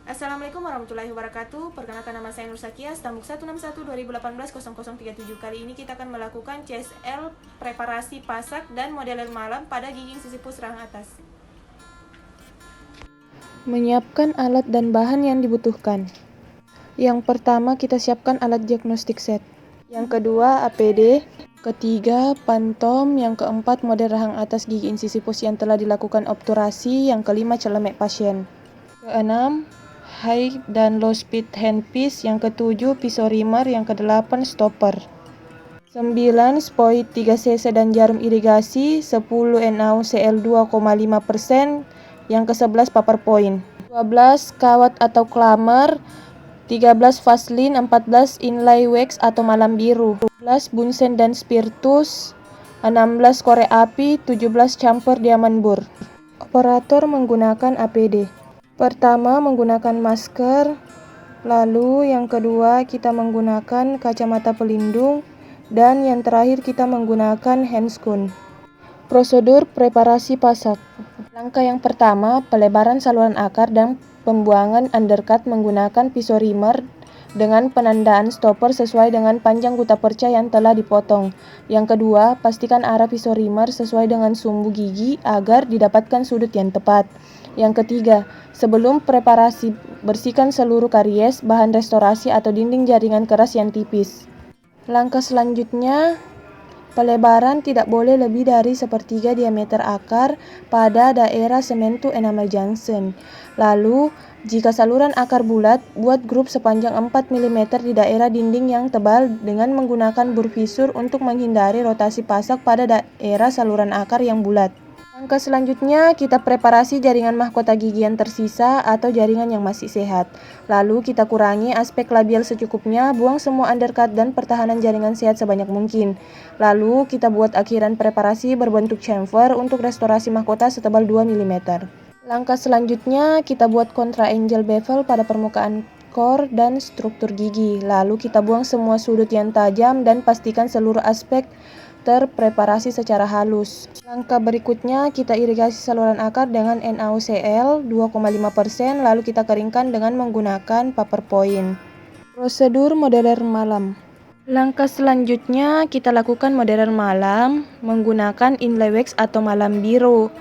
Assalamualaikum warahmatullahi wabarakatuh. Perkenalkan, nama saya Nur Sakia, Stambuk 161 2018 0037. Kali ini kita akan melakukan CSL preparasi pasak dan modeler malam pada gigi Sisyphus rahang atas. Menyiapkan alat dan bahan yang dibutuhkan. Yang pertama, kita siapkan alat diagnostik set. Yang kedua, APD. Ketiga, pantom. Yang keempat, model rahang atas gigi Sisyphus yang telah dilakukan obturasi. Yang kelima, celemek pasien. Keenam, high dan low speed handpiece. Yang ketujuh, pisau rimmer. Yang kedelapan, stopper. 9, spoit 3 cc dan jarum irigasi. 10, NaOCl 2,5%. Yang ke-11, paper point. 12, kawat atau klamer. 13, vaselin. 14, inlay wax atau malam biru. 15, bunsen dan spiritus. 16, korek api. 17, camper diamond bur. Operator menggunakan APD. Pertama, menggunakan masker. Lalu yang kedua, kita menggunakan kacamata pelindung. Dan yang terakhir, kita menggunakan handscoon. Prosedur preparasi pasak. Langkah yang pertama, pelebaran saluran akar dan pembuangan undercut menggunakan pisau rimmer dengan penandaan stopper sesuai dengan panjang guta perca yang telah dipotong. Yang kedua, pastikan arah pisau rimmer sesuai dengan sumbu gigi agar didapatkan sudut yang tepat. Yang ketiga, sebelum preparasi, bersihkan seluruh karies, bahan restorasi atau dinding jaringan keras yang tipis. Langkah selanjutnya, pelebaran tidak boleh lebih dari sepertiga diameter akar pada daerah cement to enamel junction. Lalu, jika saluran akar bulat, buat grup sepanjang 4 mm di daerah dinding yang tebal dengan menggunakan bur visur untuk menghindari rotasi pasak pada daerah saluran akar yang bulat. Langkah selanjutnya, kita preparasi jaringan mahkota gigi yang tersisa atau jaringan yang masih sehat. Lalu kita kurangi aspek labial secukupnya, buang semua undercut dan pertahanan jaringan sehat sebanyak mungkin. Lalu kita buat akhiran preparasi berbentuk chamfer untuk restorasi mahkota setebal 2 mm. Langkah selanjutnya, kita buat kontra angel bevel pada permukaan core dan struktur gigi. Lalu kita buang semua sudut yang tajam dan pastikan seluruh aspek terpreparasi secara halus. Langkah berikutnya, kita irigasi saluran akar dengan NaOCl 2,5%, lalu kita keringkan dengan menggunakan paper point. Prosedur modeler malam. Langkah selanjutnya, kita lakukan modeler malam menggunakan inlay wax atau malam biru.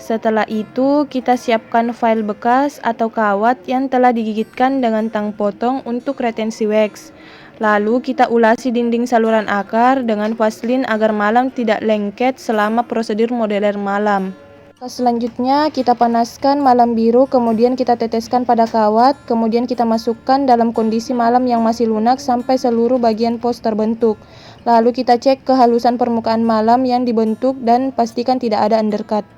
Setelah itu, kita siapkan file bekas atau kawat yang telah digigitkan dengan tang potong untuk retensi wax. Lalu kita ulasi dinding saluran akar dengan vaselin agar malam tidak lengket selama prosedur modeler malam. Selanjutnya kita panaskan malam biru, kemudian kita teteskan pada kawat, kemudian kita masukkan dalam kondisi malam yang masih lunak sampai seluruh bagian pos terbentuk. Lalu kita cek kehalusan permukaan malam yang dibentuk dan pastikan tidak ada undercut.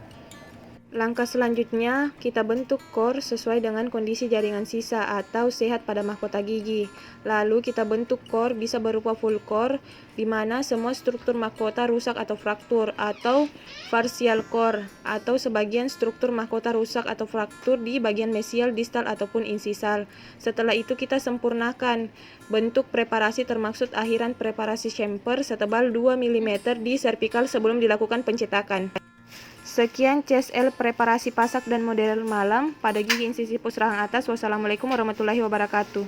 Langkah selanjutnya, kita bentuk core sesuai dengan kondisi jaringan sisa atau sehat pada mahkota gigi. Lalu kita bentuk core bisa berupa full core, di mana semua struktur mahkota rusak atau fraktur, atau partial core, atau sebagian struktur mahkota rusak atau fraktur di bagian mesial, distal, ataupun insisal. Setelah itu kita sempurnakan bentuk preparasi termaksud akhiran preparasi chamfer setebal 2 mm di servikal sebelum dilakukan pencetakan. Sekian CSL preparasi pasak dan model malam pada gigi Sisyphus rahang atas. Wassalamualaikum warahmatullahi wabarakatuh.